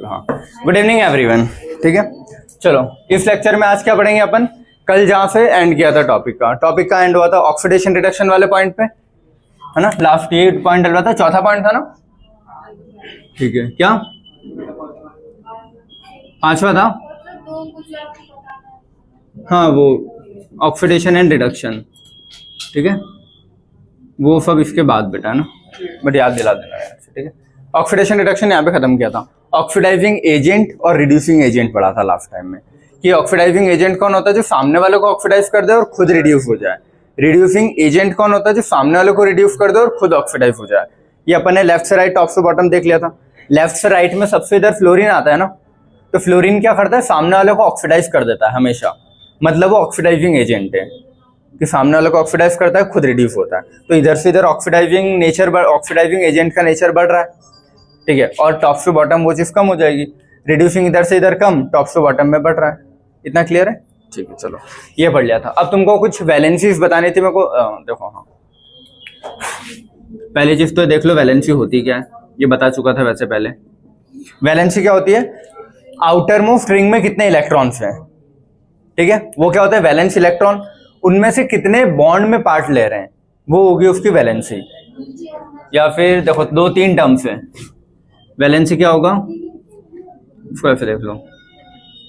हाँ, good evening everyone. ठीक है, चलो इस लेक्चर में आज क्या पढ़ेंगे अपन। कल जहाँ से एंड किया था टॉपिक का एंड हुआ था ऑक्सीडेशन रिडक्शन वाले पॉइंट पे, है ना। लास्ट ये पॉइंट डलवा था, चौथा पॉइंट था ना। ठीक है, क्या पांचवा था? हाँ, वो ऑक्सीडेशन एंड रिडक्शन। ठीक है, वो सब इसके बाद बेटा, है ना, बट याद दिला देना यार। ठीक है, ऑक्सीडेशन रिडक्शन यहाँ पे खत्म किया था। ऑक्सीडाइजिंग एजेंट और रिड्यूसिंग एजेंट पढ़ा था लास्ट टाइम में कि ऑक्सीडाइजिंग एजेंट कौन होता है जो सामने वाले को ऑक्सीडाइज कर दे और खुद रिड्यूस हो जाए। रिड्यूसिंग एजेंट कौन होता है जो सामने वाले को रिड्यूस कर दे और खुद ऑक्सीडाइज हो जाए। ये अपन ने लेफ्ट से राइट टॉप से बॉटम देख लिया था। लेफ्ट से राइट में सबसे इधर फ्लोरीन आता है ना, तो फ्लोरीन क्या करता है, सामने वाले को ऑक्सीडाइज कर देता है हमेशा, मतलब वो ऑक्सीडाइजिंग एजेंट है कि सामने वाले को ऑक्सीडाइज करता है, खुद रिड्यूस होता है। तो इधर से इधर ऑक्सीडाइजिंग एजेंट का नेचर बढ़ रहा है। ठीक है, और टॉप से बॉटम वो चीज कम हो जाएगी। रिड्यूसिंग इधर से इधर कम, टॉप से बॉटम में बढ़ रहा है। इतना क्लियर है? ठीक है, चलो ये पढ़ लिया था। अब तुमको कुछ वैलेंसीज बतानी थी मेरे को। देखो, हाँ, पहली चीज तो देख लो वैलेंसी होती क्या है, ये बता चुका था वैसे पहले। वैलेंसी क्या होती है? आउटर मोस्ट रिंग में कितने इलेक्ट्रॉन्स हैं, ठीक है, वो क्या होता है वैलेंस इलेक्ट्रॉन। उनमें से कितने बॉन्ड में पार्ट ले रहे हैं, वो होगी उसकी वैलेंसी। या फिर देखो दो तीन टर्म्स है, वैलेंसी क्या होगा, इसको ऐसे देख लो,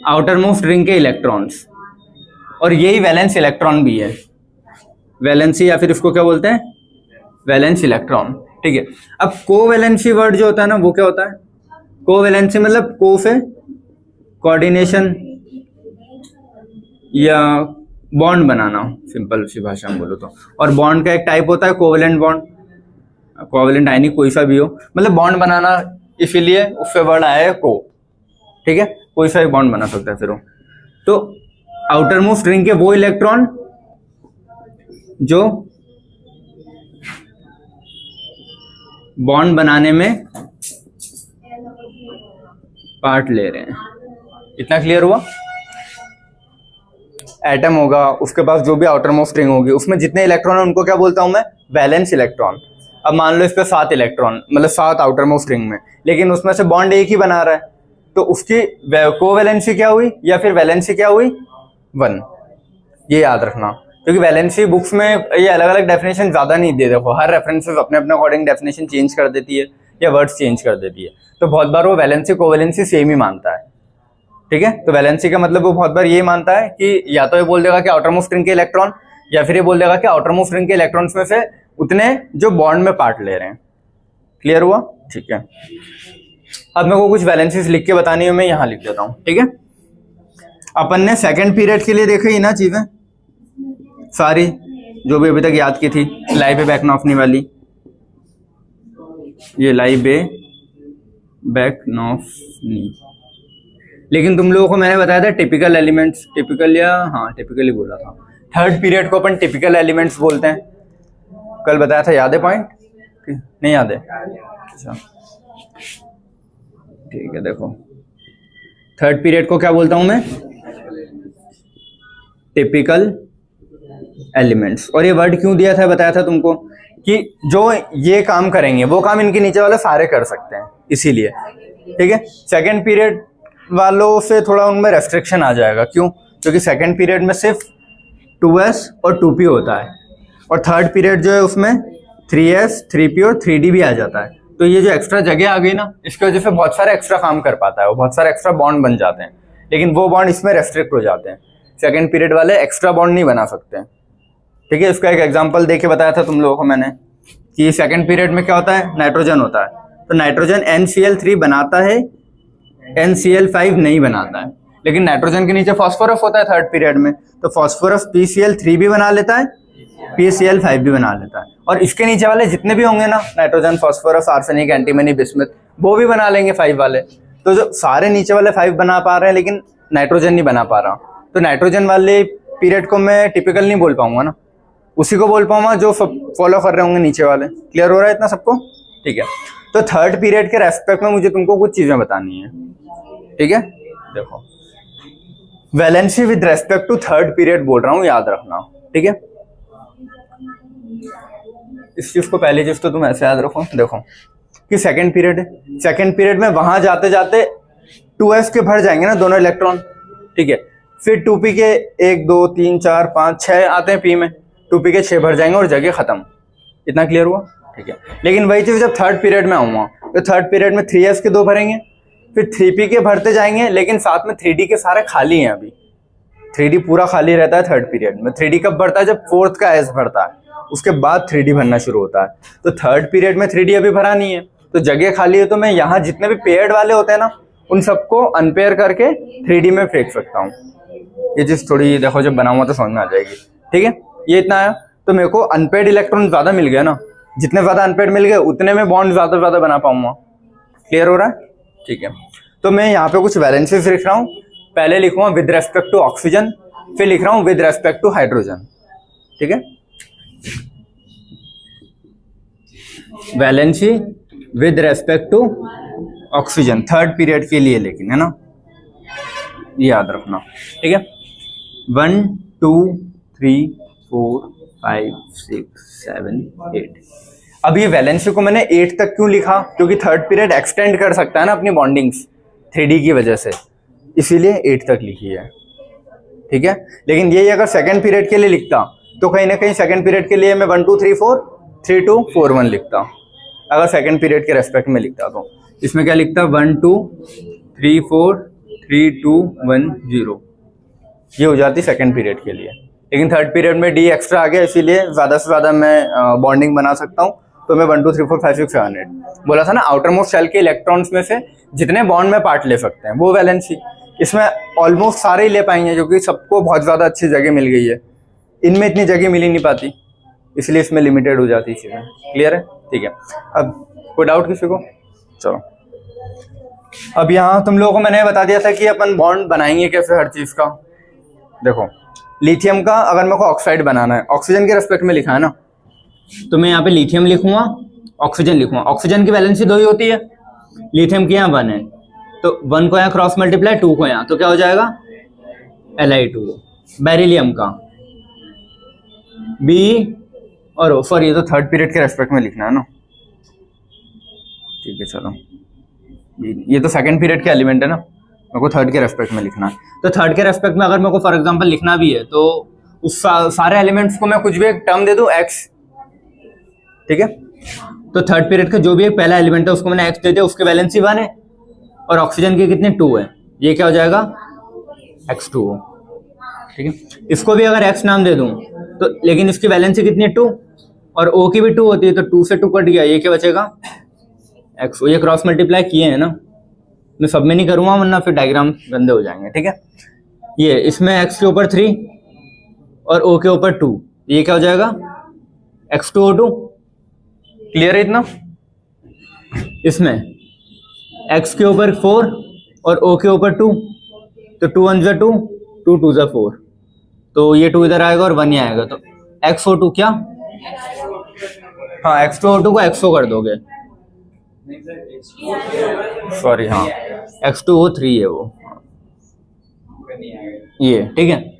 आउटर मोस्ट रिंग के इलेक्ट्रॉन्स, और यही वैलेंस इलेक्ट्रॉन भी है। वैलेंसी या फिर इसको क्या बोलते हैं, वैलेंस इलेक्ट्रॉन। ठीक है, अब कोवैलेंसी वर्ड जो होता है ना, वो क्या होता है? कोवैलेंसी मतलब को से कोऑर्डिनेशन या बॉन्ड बनाना, सिंपल सी भाषा में बोलो तो। और बॉन्ड का एक टाइप होता है कोवैलेंट बॉन्ड, कोवैलेंट आयनिक कोई सा भी हो, मतलब बॉन्ड बनाना, इसीलिए उससे वर्ड आया है को। ठीक है, कोई सा भी बॉन्ड बना सकता है फिर वो। तो आउटर मोस्ट रिंग के वो इलेक्ट्रॉन जो बॉन्ड बनाने में पार्ट ले रहे हैं। इतना क्लियर हुआ? एटम होगा, उसके पास जो भी आउटर मोस्ट रिंग होगी, उसमें जितने इलेक्ट्रॉन है उनको क्या बोलता हूं मैं, वैलेंस इलेक्ट्रॉन। अब मान लो इस पे 7 इलेक्ट्रॉन, मतलब 7 आउटर मोस्ट रिंग में, लेकिन उसमें से बॉन्ड एक ही बना रहा है, तो उसकी कोवैलेंसी क्या हुई या फिर वैलेंसी क्या हुई, 1। ये याद रखना, क्योंकि वैलेंसी बुक्स में ये अलग अलग डेफिनेशन ज्यादा नहीं दे, देखो हर रेफरेंसेस अपने अपने अकॉर्डिंग डेफिनेशन चेंज कर देती है या वर्ड्स चेंज कर देती है। तो बहुत बार वो वैलेंसी कोवैलेंसी सेम ही मानता है। ठीक है, तो वैलेंसी का मतलब वो बहुत बार ये मानता है कि या तो ये बोल देगा कि आउटर मोस्ट रिंग के इलेक्ट्रॉन, या फिर ये बोल देगा कि आउटर मोस्ट रिंग के इलेक्ट्रॉन्स में से उतने जो बॉन्ड में पार्ट ले रहे हैं। क्लियर हुआ? ठीक है, अब मेरे को कुछ वैलेंसीज लिख के बतानी है, मैं यहाँ लिख देता हूँ। ठीक है, अपन ने सेकंड पीरियड के लिए देखी ना चीजें सारी, जो भी अभी तक याद की थी। लाइबे बैकनॉफ्नी वाली, ये लाइबे बैकनॉफ्नी। लेकिन तुम लोगों को मैंने बताया था टिपिकल एलिमेंट्स, टिपिकल या हाँ टिपिकल ही बोला था। थर्ड पीरियड को अपन टिपिकल एलिमेंट्स बोलते हैं, कल बताया था, याद है पॉइंट? नहीं याद है? अच्छा ठीक है, देखो थर्ड पीरियड को क्या बोलता हूं मैं, टिपिकल एलिमेंट्स। और ये वर्ड क्यों दिया था, बताया था तुमको कि जो ये काम करेंगे वो काम इनके नीचे वाले सारे कर सकते हैं, इसीलिए। ठीक है, सेकंड पीरियड वालों से थोड़ा उनमें रेस्ट्रिक्शन आ जाएगा। क्यों? क्योंकि सेकंड पीरियड में सिर्फ 2s और 2p होता है, और थर्ड पीरियड जो है उसमें 3s 3p और 3d भी आ जाता है। तो ये जो एक्स्ट्रा जगह आ गई ना, इसकी वजह से बहुत सारे एक्स्ट्रा काम कर पाता है, वो बहुत सारे एक्स्ट्रा बॉन्ड बन जाते हैं, लेकिन वो बॉन्ड इसमें रेस्ट्रिक्ट हो जाते हैं। सेकंड पीरियड वाले एक्स्ट्रा बॉन्ड नहीं बना सकते। ठीक है, इसका एक एग्जाम्पल दे के बताया था तुम लोगों को मैंने कि सेकंड पीरियड में क्या होता है, नाइट्रोजन होता है, तो नाइट्रोजन NCl3 बनाता है, NCl5 नहीं बनाता है। लेकिन नाइट्रोजन के नीचे फास्फोरस होता है थर्ड पीरियड में, तो फास्फोरस PCl3 भी बना लेता है, PCl5 भी बना लेता है। और इसके नीचे वाले जितने भी होंगे ना, nitrogen, phosphorus, arsenic, antimony, bismuth, वो भी बना लेंगे 5 वाले। तो जो सारे नीचे वाले 5 बना पा रहे हैं, लेकिन नाइट्रोजन नहीं बना पा रहा, तो नाइट्रोजन वाले पीरियड को मैं टिपिकल नहीं बोल पाऊंगा ना, उसी को बोल पाऊंगा जो फॉलो कर रहे होंगे नीचे वाले। क्लियर हो रहा है इतना सबको? ठीक है, तो थर्ड पीरियड के रेस्पेक्ट में मुझे तुमको कुछ चीजें बतानी है। ठीक है, देखो valency with respect to third period बोल रहा हूं, याद रखना। ठीक है, इस चीज को पहली चीज तो तुम ऐसे याद रखो, देखो कि सेकंड पीरियड में वहां जाते जाते 2s के भर जाएंगे ना दोनों इलेक्ट्रॉन, ठीक है। फिर 2p के 1 2 3 4 5 6 आते हैं p में, 2p के 6 भर जाएंगे और जगह खत्म। इतना क्लियर हुआ, ठीक है। लेकिन वही चीज जब थर्ड पीरियड में आऊंगा तो थर्ड पीरियड में 3s के 2 भरेंगे, फिर 3p के भरते जाएंगे, लेकिन साथ में 3d के सारे खाली हैं। अभी 3d पूरा खाली रहता है थर्ड पीरियड में। 3d कब भरता है? जब फोर्थ का s भरता है, उसके बाद 3d भरना शुरू होता है। तो थर्ड पीरियड में 3d अभी भरा नहीं है, तो जगह खाली है, तो मैं यहाँ जितने भी पेयर्ड वाले होते हैं ना, उन सबको अनपेयर करके 3d में फेंक सकता हूँ। ये चीज थोड़ी देखो जब बनाऊंगा तो समझ में आ जाएगी, ठीक है। ये इतना आया, तो मेरे को अनपेयर्ड इलेक्ट्रॉन ज्यादा मिल गया ना, जितने ज्यादा अनपेयर्ड मिल गए उतने में बॉन्ड ज्यादा बना पाऊंगा। क्लियर हो रहा है, ठीक है। तो मैं यहाँ पे कुछ वैलेंसीज लिख रहा हूँ। पहले लिखूंगा विद रेस्पेक्ट टू ऑक्सीजन, फिर लिख रहा हूँ विद रेस्पेक्ट टू हाइड्रोजन, ठीक है। Valency with respect to oxygen third period के लिए, लेकिन है ना, याद रखना, ठीक है। 1 2 3 4 5 6 7 8। अब ये वैलेंसी को मैंने 8 तक क्यों लिखा? क्योंकि थर्ड पीरियड एक्सटेंड कर सकता है ना अपनी बॉन्डिंग्स 3D की वजह से, इसीलिए 8 तक लिखी है, ठीक है। लेकिन यही अगर सेकंड पीरियड के लिए लिखता तो कहीं ना कहीं सेकंड पीरियड के लिए मैं 1 2 3 4 3 2 4 1 लिखता। अगर सेकंड पीरियड के रेस्पेक्ट में लिखता तो इसमें क्या लिखता? 1 2 3 4 3 2 1 0। ये हो जाती सेकंड पीरियड के लिए। लेकिन थर्ड पीरियड में डी एक्स्ट्रा आ गया, इसीलिए ज़्यादा से ज़्यादा मैं बॉन्डिंग बना सकता हूँ। तो मैं 1 2 3 4 5 6 7 8 बोला था ना, आउटर मोस्ट शेल के इलेक्ट्रॉन्स में से जितने बॉन्ड में पार्ट ले सकते हैं वो वैलेंसी। इसमें ऑलमोस्ट सारे ही ले पाएंगे, क्योंकि सबको बहुत ज़्यादा अच्छी जगह मिल गई है। इनमें इतनी जगह मिल ही नहीं पाती, इसलिए इसमें लिमिटेड हो जाती है चीज़ें। क्लियर है, ठीक है। अब कोई डाउट किसी को? चलो, अब यहाँ तुम लोगों को मैंने बता दिया था कि अपन बॉन्ड बनाएंगे कैसे हर चीज़ का। देखो, लिथियम का अगर मेरे को ऑक्साइड बनाना है, ऑक्सीजन के रेस्पेक्ट में लिखा है ना, तो मैं यहाँ पे लिथियम लिखूंगा, ऑक्सीजन लिखूंगा। ऑक्सीजन की वैलेंसी 2 ही होती है, लिथियम की यहाँ 1 है, तो 1 को यहाँ क्रॉस मल्टीप्लाई 2 को यहाँ, तो क्या हो जाएगा? Li2। बेरिलियम का B और O, सॉरी ये तो थर्ड पीरियड के रेस्पेक्ट में लिखना है ना, ठीक है। चलो, ये तो सेकंड पीरियड के एलिमेंट है ना, मेरे को थर्ड के रेस्पेक्ट में लिखना है। तो थर्ड के रेस्पेक्ट में अगर मेरे को फॉर एग्जांपल लिखना भी है, तो उस सारे एलिमेंट्स को मैं कुछ भी एक टर्म दे दूं x, ठीक है। तो थर्ड पीरियड का जो भी एक पहला एलिमेंट है उसको मैंने x दे दिया, उसकी वैलेंसी 1 है और ऑक्सीजन की कितनी 2 है, ये क्या हो जाएगा? X2O, ठीक है। इसको भी अगर x नाम दे दूं तो, लेकिन इसकी वैलेंसी कितनी है? 2, और O की भी 2 होती है, तो 2 से 2 कट गया, ये क्या बचेगा? XO। ये क्रॉस मल्टीप्लाई किए हैं ना, मैं सब में नहीं करूँगा वरना फिर डायग्राम गंदे हो जाएंगे, ठीक है। ये इसमें x के ऊपर 3 और O के ऊपर 2, ये क्या हो जाएगा? X2O2। क्लियर है इतना? इसमें x के ऊपर 4 और O के ऊपर 2, तो 2 1 जा 2, 2 2 जा 4, तो ये 2 इधर आएगा और 1 यहाँ आएगा, तो XO2 क्या? हाँ, X2O2 को XO कर दोगे, सॉरी, हाँ X2O3 है वो, ये ठीक है।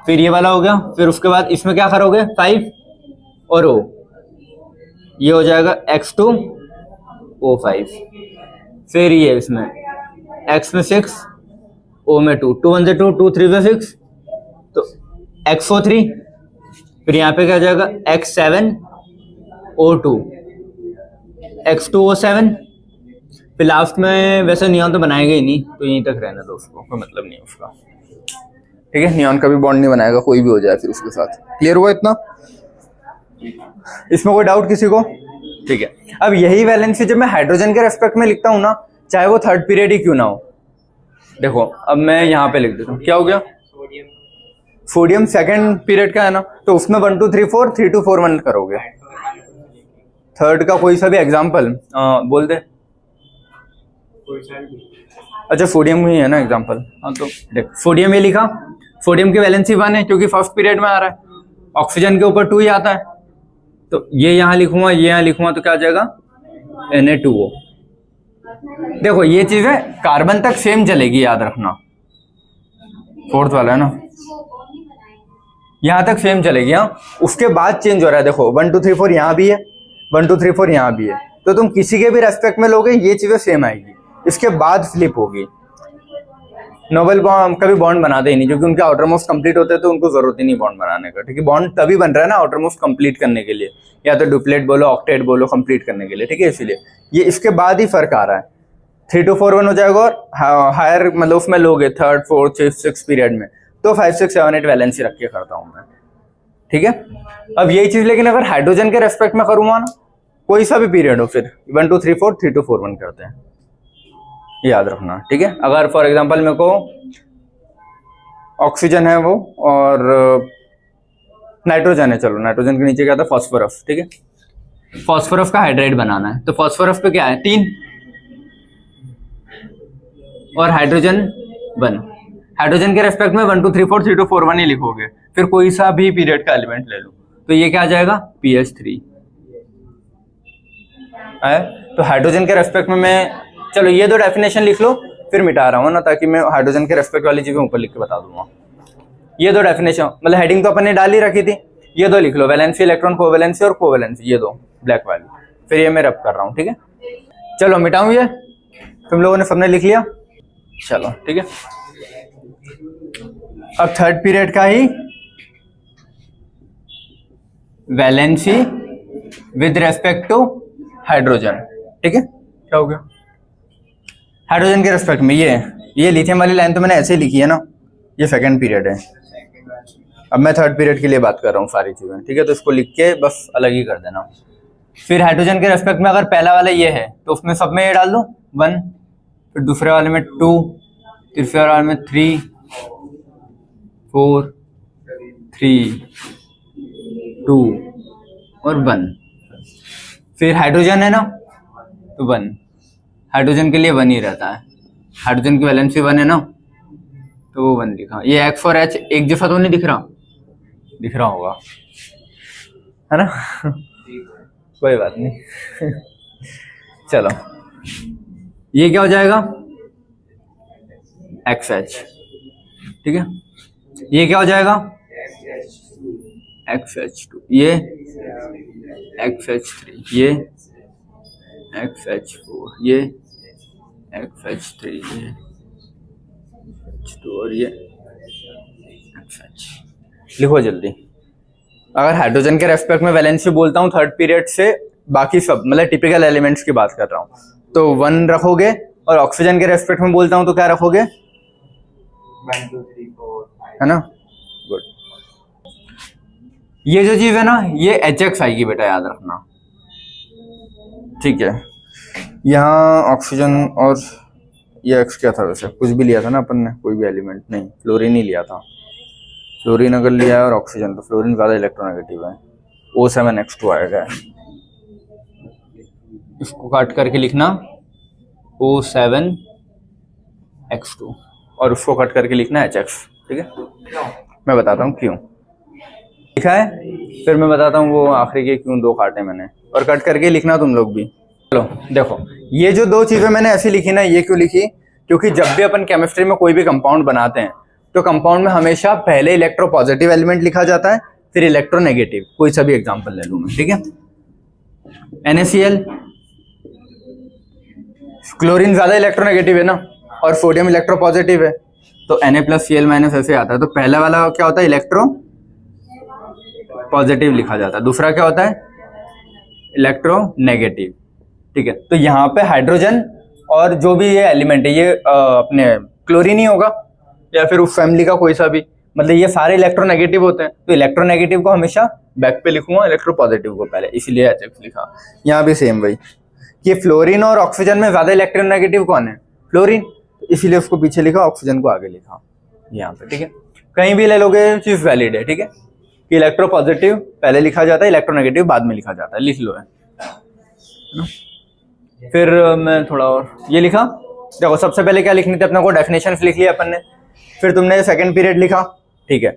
फिर ये वाला हो गया, फिर उसके बाद इसमें क्या करोगे? 5 और O, ये हो जाएगा X2O5। फिर ये इसमें X में 6, O में 2, 2 1 से 2, 2 3 से 6, तो XO3। फिर यहाँ पे क्या जाएगा? X7O2, X2O7। फिर लास्ट में वैसे नियॉन तो बनाएगा ही नहीं, तो यहीं तक रहना दो उसको, कोई मतलब नहीं उसका, ठीक है। नियॉन का भी बॉन्ड नहीं बनाएगा, कोई भी हो जाए फिर उसके साथ। क्लियर हुआ इतना? इसमें कोई डाउट किसी को? ठीक है। अब यही वैलेंसी जब मैं हाइड्रोजन के रेस्पेक्ट में लिखता हूँ ना, चाहे वो थर्ड पीरियड ही क्यों ना हो, देखो अब मैं यहाँ पे लिख देता हूँ, क्या हो गया? सोडियम सेकंड पीरियड का है ना, तो उसमें 1 2 3 4 3 2 4 1 करोगे। थर्ड का कोई सा भी एग्जाम्पल बोल दे। अच्छा, सोडियम ही है ना एग्जाम्पल, हाँ तो देख, सोडियम ये लिखा, सोडियम की वैलेंसी 1 है क्योंकि फर्स्ट पीरियड में आ रहा है, ऑक्सीजन के ऊपर 2 ही आता है, तो ये यहाँ लिखूंगा, ये यहाँ लिखूंगा, तो क्या आ जाएगा? Na2O। देखो ये चीजें कार्बन तक सेम चलेगी, याद रखना, फोर्थ वाला है ना, यहाँ तक सेम चलेगी। हाँ, उसके बाद चेंज हो रहा है, देखो 1 2 3 4 यहाँ भी है, 1 2 3 4 यहाँ भी है, तो तुम किसी के भी रेस्पेक्ट में लोगे ये चीजें सेम आएगी, इसके बाद फ्लिप होगी। नोबल बॉन्ड कभी बॉन्ड बनाते ही नहीं, क्योंकि उनके आउटर मोस्ट कंप्लीट होते हैं तो उनको जरूरत ही नहीं बॉन्ड बनाने का, ठीक है। बॉन्ड तभी बन रहा है ना आउटर मोस्ट कंप्लीट करने के लिए, या तो डुप्लेट बोलो ऑक्टेट बोलो कंप्लीट करने के लिए, ठीक है। इसीलिए ये इसके बाद ही फर्क आ रहा है, 3 to 4 1 हो जाएगा, और हायर मतलब उसमें लोगे 3rd 4th 5th 6th period में तो 5 6 7 8 वैलेंसी रख के करता हूँ मैं, ठीक है। अब यही चीज लेकिन अगर हाइड्रोजन के रेस्पेक्ट में करूंगा ना, कोई सा भी पीरियड हो, फिर 1 2 3 4 3 2 4 1 करते हैं, याद रखना, ठीक है। अगर फॉर एग्जांपल मेरे को ऑक्सीजन है वो और नाइट्रोजन है, चलो नाइट्रोजन के नीचे क्या था, फास्फोरस, ठीक है। फास्फोरस का हाइड्राइड बनाना है, तो फास्फोरस पे क्या है 3 और हाइड्रोजन 1। हाइड्रोजन के रेस्पेक्ट में 1 2 3 4 3 2 4 1 ही लिखोगे, फिर कोई सा भी पीरियड का एलिमेंट ले लो, तो ये क्या आ जाएगा pH3 है। तो हाइड्रोजन के रेस्पेक्ट में मैं, चलो ये दो डेफिनेशन लिख लो, फिर मिटा रहा हूँ ना, ताकि मैं हाइड्रोजन के रेस्पेक्ट वाली चीजें ऊपर लिख के बता दूंगा। ये दो डेफिनेशन मतलब हेडिंग तो अपन ने डाल ही रखी थी, ये दो लिख लो, वैलेंसी इलेक्ट्रॉन कोवैलेंसी और कोवैलेंसी, ये दो ब्लैक वाली, फिर ये मैं रब कर रहा हूँ, ठीक है। चलो मिटाऊं ये, तुम लोगों ने सबने लिख लिया, चलो ठीक है। अब 3rd पीरियड का ही valency with respect to hydrogen, ठीक है। क्या हो गया हाइड्रोजन के रेस्पेक्ट में, ये लिथियम वाली लाइन तो मैंने ऐसे ही लिखी है ना, ये 2nd पीरियड है। अब मैं 3rd पीरियड के लिए बात कर रहा हूँ सारी चीजें, ठीक है। तो इसको लिख के बस अलग ही कर देना। फिर हाइड्रोजन के रेस्पेक्ट में अगर पहला वाला ये है तो उसमें सब में ये डाल दो 1, फिर दूसरे वाले में 2, तीसरे वाले में 3 4 3 2 और 1। फिर हाइड्रोजन है ना तो 1, हाइड्रोजन के लिए 1 ही रहता है, हाइड्रोजन की वैलेंसी 1 है ना तो वो 1 लिखा। ये X और H एक जैसा तो नहीं दिख रहा, दिख रहा होगा है ना कोई बात नहीं चलो ये क्या हो जाएगा XH, ठीक है। ये क्या हो जाएगा XH2, ये XH3, ये XH4, ये XH3, ये H2 और ये XH। लिखो जल्दी। अगर हाइड्रोजन के रेस्पेक्ट में वैलेंसी बोलता हूँ 3rd पीरियड से, बाकी सब मतलब टिपिकल एलिमेंट्स की बात कर रहा हूँ, तो 1 रखोगे, और ऑक्सीजन के रेस्पेक्ट में बोलता हूँ तो क्या रखोगे 1 2 3 4 5, है ना। गुड। ये जो चीज है ना ये HX आएगी बेटा, याद रखना, ठीक है। यहाँ ऑक्सीजन और ये X क्या था वैसे, कुछ भी लिया था ना अपन ने, कोई भी एलिमेंट नहीं, फ्लोरीन ही लिया था। फ्लोरीन अगर लिया है और ऑक्सीजन, तो फ्लोरीन ज्यादा इलेक्ट्रोनेगेटिव है, O7X2 आएगा। इसको काट करके लिखना O7X2 और उसको कट करके लिखना HX, ठीक है। मैं बताता हूँ क्यों लिखा है, फिर मैं बताता हूँ वो आखिरी के क्यों 2 काटे मैंने, और कट करके लिखना तुम लोग भी। चलो देखो, ये जो 2 चीजें मैंने ऐसी लिखी ना, ये क्यों लिखी, क्योंकि जब भी अपन केमिस्ट्री में कोई भी कंपाउंड बनाते हैं तो कंपाउंड में हमेशा पहले इलेक्ट्रोपॉजिटिव एलिमेंट लिखा जाता है, फिर इलेक्ट्रोनेगेटिव। कोई सा भी एग्जांपल ले लूं मैं, ठीक है। NaCl, क्लोरीन ज्यादा इलेक्ट्रोनेगेटिव है ना, और सोडियम इलेक्ट्रोपॉजिटिव है, तो Na+Cl- ऐसे आता है। तो पहला वाला क्या होता है इलेक्ट्रो पॉजिटिव लिखा जाता है, दूसरा क्या होता है इलेक्ट्रोनेगेटिव, ठीक है। तो यहाँ पे हाइड्रोजन और जो भी ये एलिमेंट है ये अपने क्लोरीन ही होगा, या फिर उस फैमिली का कोई सा भी, मतलब ये सारे इलेक्ट्रोनेगेटिव होते हैं। तो इलेक्ट्रोनेगेटिव को हमेशा बैक पे लिखूंगा, इलेक्ट्रोपॉजिटिव को पहले, इसीलिए HX लिखा। यहाँ भी सेम वही, कि फ्लोरीन और ऑक्सीजन में ज्यादा इलेक्ट्रोनेगेटिव कौन है, फ्लोरीन, इसीलिए उसको पीछे लिखा, ऑक्सीजन को आगे लिखा यहाँ पे, ठीक है। कहीं भी ले लोगे चीज वैलिड है, ठीक है, कि इलेक्ट्रोपॉजिटिव पहले लिखा जाता है, इलेक्ट्रोनेगेटिव बाद में लिखा जाता है, लिख लो है। फिर मैं थोड़ा और ये लिखा, देखो सबसे पहले क्या लिखनी थी अपने को, डेफिनेशंस लिख लिया अपन ने, फिर तुमने 2nd पीरियड लिखा, ठीक है।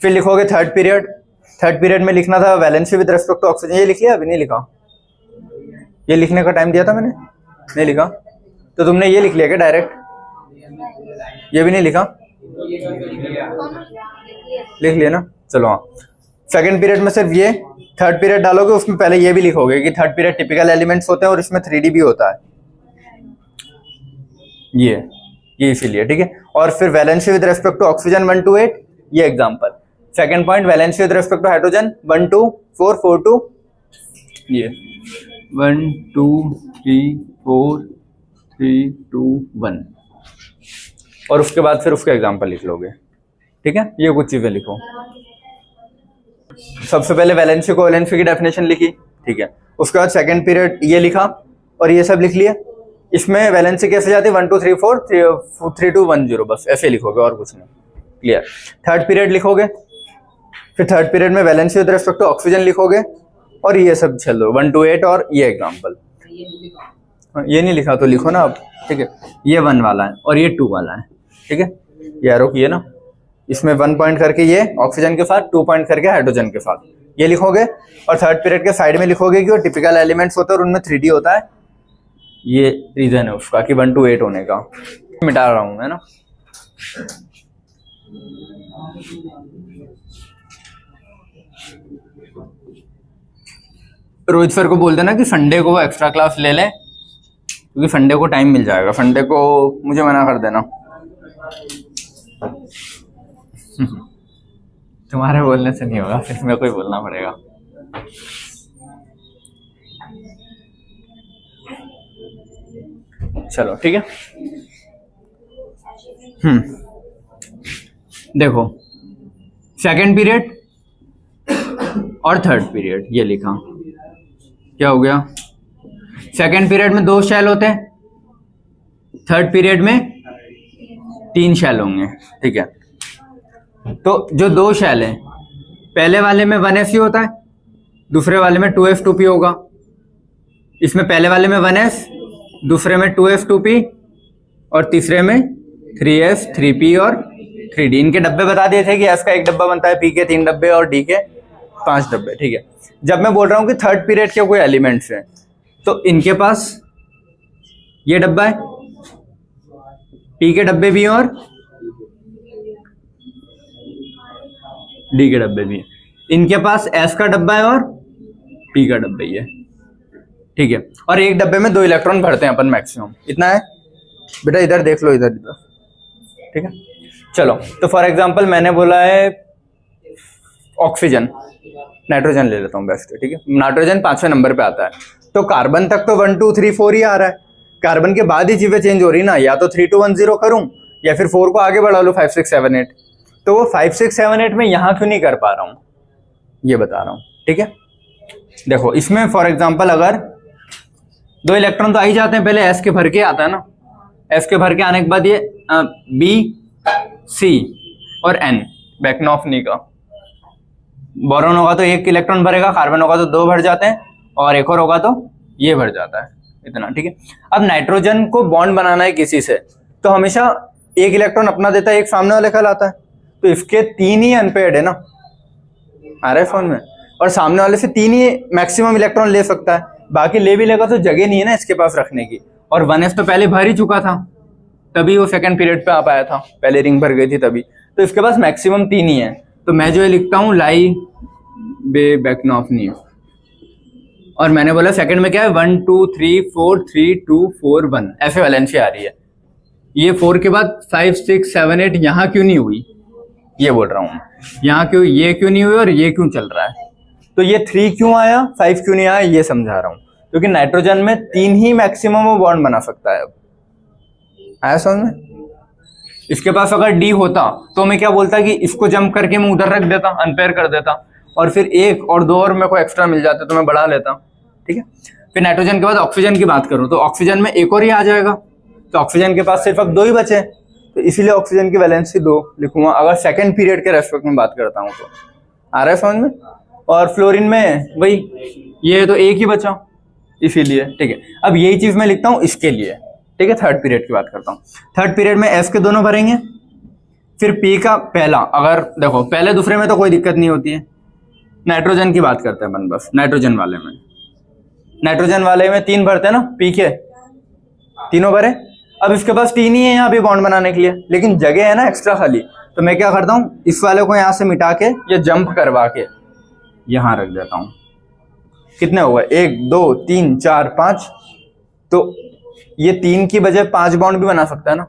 फिर लिखोगे 3rd पीरियड, 3rd पीरियड में लिखना था valency with respect to oxygen, ये लिख लिया, अभी नहीं लिखा, ये लिखने का टाइम दिया था मैंने, नहीं लिखा, तो तुमने ये लिख लिया क्या डायरेक्ट, ये भी नहीं लिखा, लिख लिया ना। चलो हाँ, 2nd पीरियड में सिर्फ ये, 3rd पीरियड डालोगे उसमें पहले ये भी लिखोगे कि 3rd पीरियड टिपिकल एलिमेंट्स होते हैं और इसमें 3D भी होता है, ये ये इसीलिए, ठीक है। और फिर valency with respect to oxygen 1 to 8, ये example. Second point valency with respect to hydrogen 1 to 4, 4 to, ये 1 2 3 4 3 2 1, और उसके बाद फिर उसका एग्जांपल लिख लोगे, ठीक है। ये कुछ चीजें लिखो। सबसे पहले वैलेंसी कोवैलेंसी की डेफिनेशन लिखी, ठीक है। उसके बाद सेकंड पीरियड ये लिखा और ये सब लिख लिया। इसमें वैलेंसी कैसे जाती है 1 2 3 4 3 2 1 0, बस ऐसे लिखोगे और कुछ नहीं, क्लियर। थर्ड पीरियड लिखोगे, फिर थर्ड पीरियड में valency with respect to oxygen लिखोगे और ये सब चलो 1 to 8 और ये एग्जांपल। ये नहीं लिखा तो लिखो ना अब, ठीक है। ये 1 वाला है और ये 2 वाला है, ठीक है। ये एरो किए ना, इसमें 1 पॉइंट करके ये ऑक्सीजन के साथ, 2 पॉइंट करके हाइड्रोजन के साथ, ये लिखोगे। और थर्ड पीरियड के साइड में लिखोगे कि वो टिपिकल एलिमेंट्स होते हैं और उनमें 3D होता है। ये रीजन है उसका कि 1 to 8 होने का। मिटा रहा हूं मैं ना। रोहित सर को बोल देना कि संडे को वो एक्स्ट्रा क्लास ले लें, क्योंकि संडे को टाइम मिल जाएगा। संडे को मुझे मना कर देना। तुम्हारे बोलने से नहीं होगा, फिर मेरे को ही बोलना पड़ेगा। चलो ठीक है। देखो सेकंड पीरियड और थर्ड पीरियड ये लिखा, क्या हो गया। सेकंड पीरियड में 2 शेल होते हैं, थर्ड पीरियड में 3 शेल होंगे, ठीक है। तो जो 2 शेल हैं, पहले वाले में 1s होता है, दूसरे वाले में 2s 2p होगा। इसमें पहले वाले में 1s, दूसरे में 2s 2p और तीसरे में 3s 3p और 3d। इनके डब्बे बता दिए थे कि s का 1 डब्बा बनता है, p के 3 डब्बे और d के 5 डब्बे, ठीक है। जब मैं बोल रहा हूं कि थर्ड पीरियड के कोई एलिमेंट्स हैं, तो इनके पास ये डब्बा है, p के डब्बे भी हैं और d के डब्बे भी हैं। इनके पास s का डब्बा है और p का डब्बा ही है, ठीक है। और एक डब्बे में 2 इलेक्ट्रॉन भरते हैं अपन मैक्सिमम, इतना है बेटा। इधर देख लो, इधर, ठीक है। चलो तो फॉर एग्जांपल मैंने बोला है ऑक्सीजन, नाइट्रोजन ले लेता हूँ बेस्ट है, ठीक है। नाइट्रोजन 5वें नंबर पे आता है, तो कार्बन तक तो 1 2 3 4 ही आ रहा है। कार्बन के बाद ही चीजें चेंज हो रही ना, या तो 3 2 1 0 करूं या फिर 4 को आगे बढ़ा लो 5 6 7 8। तो वो 5 6 7 8 में यहां क्यों नहीं कर पा रहा हूं, ये बता रहा हूं, ठीक है। देखो इसमें फॉर एग्जाम्पल अगर 2 इलेक्ट्रॉन तो आ ही जाते हैं, पहले एस के भर के आता है ना। एस के भर के आने के बाद ये बी सी और एन, बैकनॉफनी का। बोरॉन होगा तो 1 इलेक्ट्रॉन भरेगा, कार्बन होगा तो 2 भर जाते हैं, और एक और होगा तो ये भर जाता है, इतना, ठीक है। अब नाइट्रोजन को बॉन्ड बनाना है किसी से, तो हमेशा 1 इलेक्ट्रॉन अपना देता है, 1 सामने वाले का लाता है। तो इसके 3 ही अनपेयर्ड है ना, आ रहा है फोन में। और सामने वाले से 3 ही मैक्सिमम इलेक्ट्रॉन ले सकता है, बाकी ले भी लेगा तो जगह नहीं है ना इसके पास रखने की। और 1s तो पहले भर ही चुका था, तभी वो सेकंड पीरियड पे आ पाया था, पहले रिंग भर गई थी तभी। तो इसके पास मैक्सिमम 3 ही है। तो मैं जो ये लिखता हूँ लाई बे बैकनॉफनी, और मैंने बोला सेकंड में क्या है 1 2 3 4 3 2 4 1, ऐसे वैलेंसी आ रही है। ये 4 के बाद 5 6 7 8 यहाँ क्यों नहीं हुई, ये बोल रहा हूँ। यहाँ क्यों, ये क्यों नहीं हुई और ये क्यों चल रहा है। तो ये 3 क्यों आया, 5 क्यों नहीं आया, ये समझा रहा हूँ। क्योंकि नाइट्रोजन में 3 ही मैक्सिमम वो बॉन्ड बना सकता है। अब आया समझ में। इसके पास अगर डी होता तो मैं क्या बोलता कि इसको जंप करके मैं उधर रख देता, अनपेयर कर देता, और फिर 1 और 2 और मेरे को एक्स्ट्रा मिल जाते तो मैं बढ़ा लेता, ठीक है। फिर नाइट्रोजन के बाद ऑक्सीजन की बात करूं तो ऑक्सीजन में 1 और ही आ जाएगा, तो ऑक्सीजन के पास सिर्फ अब 2 ही बचे, तो इसीलिए ऑक्सीजन की वैलेंसी 2 लिखूंगा अगर सेकंड पीरियड के रेस्पेक्ट में बात करता हूँ तो। आ रहा है समझ में। और फ्लोरीन में वही, ये तो 1 ही बचा, इसीलिए, ठीक है। अब यही चीज मैं लिखता हूँ इसके लिए, ठीक है। थर्ड पीरियड की बात करता हूँ। थर्ड पीरियड में एस के दोनों भरेंगे, फिर पी का पहला, अगर देखो पहले दूसरे में तो कोई दिक्कत नहीं होती है। नाइट्रोजन की बात करते हैं अपन बस, नाइट्रोजन वाले में 3 भरते हैं ना, पी के तीनों भरे। अब इसके पास 3 ही है यहाँ पे बॉन्ड बनाने के लिए, लेकिन जगह है ना एक्स्ट्रा खाली, तो मैं क्या करता हूँ इस वाले को यहाँ से मिटा के या जंप करवा के यहाँ रख देता हूँ। कितने हुए 1 2 3 4 5, तो ये 3 की बजाय 5 बॉन्ड भी बना सकता है ना,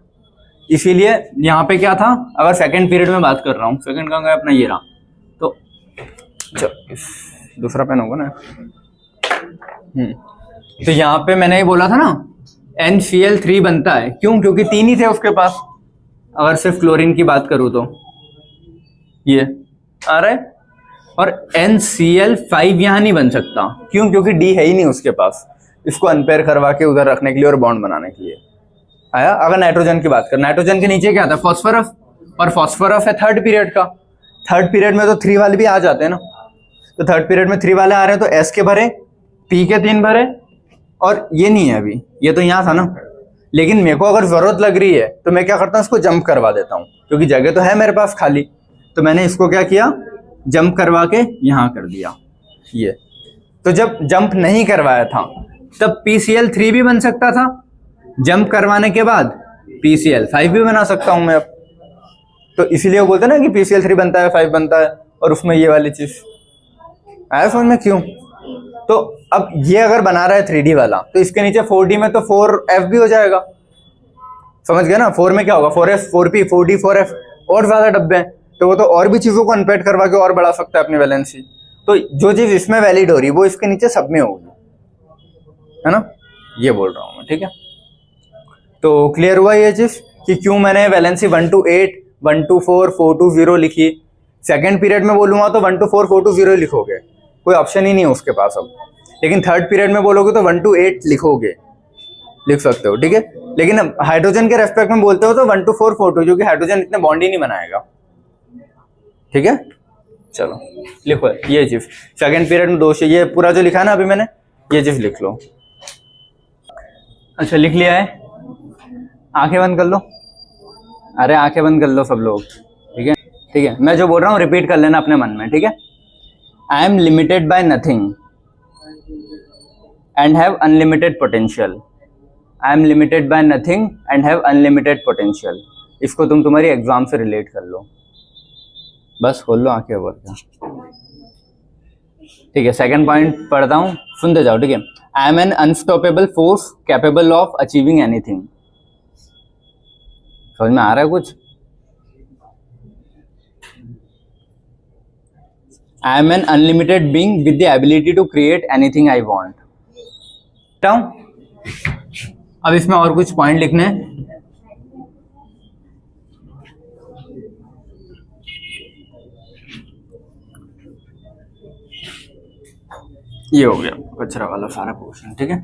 इसीलिए यहाँ पे क्या था, अगर सेकंड पीरियड में बात कर रहा हूँ, सेकंड कहाँ गया अपना, ये रहा, तो दूसरा पेन होगा ना। तो यहाँ पे मैंने ये बोला था ना NCl3 बनता है, क्यों? क्योंकि 3 ही थे उसके पास। अगर सिर्फ क्लोरीन की बात करूँ तो ये आ रहा है, और NCl5 यहाँ नहीं बन सकता, क्यों? क्योंकि D है ही नहीं उसके पास, इसको अनपेयर करवा के उधर रखने के लिए और बॉन्ड बनाने के लिए आया। अगर नाइट्रोजन की बात करें, नाइट्रोजन के नीचे क्या था, फॉस्फोरस, और फॉस्फोरस है थर्ड पीरियड का। थर्ड पीरियड में तो 3 वाले भी आ जाते हैं ना, तो थर्ड पीरियड में 3 वाले आ रहे हैं, तो S के भरे, P के 3 भरे, और ये नहीं है अभी, ये तो यहाँ था ना। लेकिन मेरे को अगर जरूरत लग रही है तो मैं क्या करता हूँ, इसको जंप करवा देता हूँ, क्योंकि जगह तो है मेरे पास खाली। तो मैंने इसको क्या किया, जंप करवा के यहाँ कर दिया ये। तो जब जंप नहीं करवाया था तब PCl3 भी बन सकता था, जंप करवाने के बाद PCl5 भी बना सकता हूं मैं अब। तो इसीलिए वो बोलते हैं ना कि PCl3 बनता है, 5 बनता है, और उसमें ये वाली चीज आया समझ में क्यों। तो अब ये अगर बना रहा है 3D वाला, तो इसके नीचे 4D में तो 4F भी हो जाएगा, समझ गए ना। 4 में क्या होगा, 4S 4P 4D 4F, और ज्यादा डब्बे हैं, तो वो तो और भी चीजों को अनपेड करवा के और बढ़ा सकता है अपनी वैलेंसी। तो जो चीज इसमें वैलिड हो रही है वो इसके नीचे सब में होगी, है ना, ये बोल रहा हूं मैं, ठीक है। तो क्लियर हुआ ये चीज कि क्यों मैंने वैलेंसी 1 to 8 1 to 4 4 to 0 लिखी। सेकंड पीरियड में बोलूंगा तो 1 to 4 4 to 0 लिखोगे, कोई ऑप्शन ही नहीं है उसके पास अब। लेकिन थर्ड पीरियड में बोलोगे तो 1 to 8 लिखोगे, लिख सकते हो, ठीक है। लेकिन हाइड्रोजन के रेस्पेक्ट में बोलते हो तो 1 to 4 4 to, क्योंकि हाइड्रोजन इतने बॉन्ड ही नहीं बनाएगा, ठीक है। चलो लिखो ये चीज, सेकंड पीरियड में 2, ये पूरा जो लिखा है ना अभी मैंने, ये चीज लिख लो। अच्छा लिख लिया है, आंखें बंद कर लो, अरे आंखें बंद कर लो सब लोग, ठीक है, ठीक है। मैं जो बोल रहा हूँ रिपीट कर लेना अपने मन में, ठीक है। I M limited by nothing and have unlimited potential. I am limited by nothing and have unlimited potential. इसको तुम तुम्हारी एग्जाम से रिलेट कर लो, बस खोल लो आंखें और क्या, ठीक है। सेकंड पॉइंट पढ़ता हूँ, सुनते जाओ, ठीक है। I am an unstoppable force capable of achieving anything. समझ में आ रहा है कुछ? I am an unlimited being with the ability to create anything I want. अब इसमें और कुछ पॉइंट लिखने हैं। ये हो गया कचरा वाला सारा पोर्शन, ठीक है।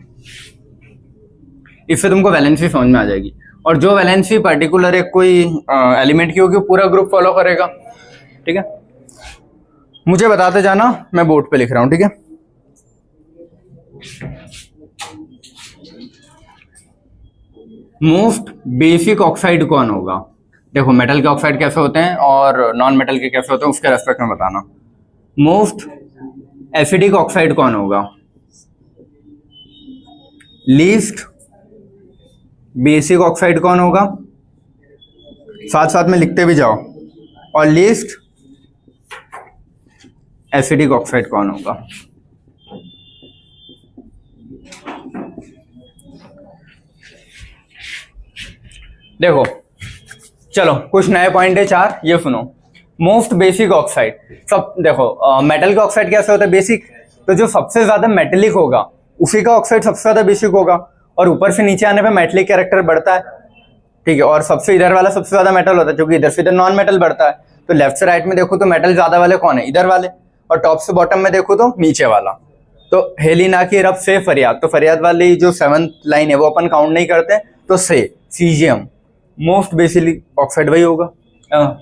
इससे तुमको वैलेंसी समझ में आ जाएगी, और जो वैलेंसी पर्टिकुलर एक कोई एलिमेंट की होगी पूरा ग्रुप फॉलो करेगा, ठीक है। मुझे बताते जाना, मैं बोर्ड पे लिख रहा हूं, ठीक है। मोस्ट बेसिक ऑक्साइड कौन होगा? देखो मेटल के ऑक्साइड कैसे होते हैं और नॉन मेटल के कैसे होते हैं, उसके रेस्पेक्ट में बताना। मोस्ट एसिडिक ऑक्साइड कौन होगा? लीस्ट बेसिक ऑक्साइड कौन होगा? साथ साथ में लिखते भी जाओ। और लीस्ट एसिडिक ऑक्साइड कौन होगा? देखो चलो कुछ नए पॉइंट है 4, ये सुनो। मोस्ट बेसिक ऑक्साइड, सब देखो मेटल का ऑक्साइड कैसे होता है बेसिक, तो जो सबसे ज्यादा मेटेलिक होगा उसी का ऑक्साइड सबसे ज्यादा बेसिक होगा, और ऊपर से नीचे आने पे मेटेलिक कैरेक्टर बढ़ता है, ठीक है। और सबसे इधर वाला सबसे ज्यादा मेटल होता है, क्योंकि इधर से इधर नॉन मेटल बढ़ता है। तो लेफ्ट से राइट में देखो तो मेटल ज्यादा वाले कौन है? इधर वाले। और टॉप से बॉटम में देखो तो नीचे वाला। तो हेलिनाकी, रब से फरियाद, तो फरियाद वाली जो 7th लाइन है वो अपन काउंट नहीं करते, तो से सीजियम मोस्ट बेसिक ऑक्साइड वही होगा,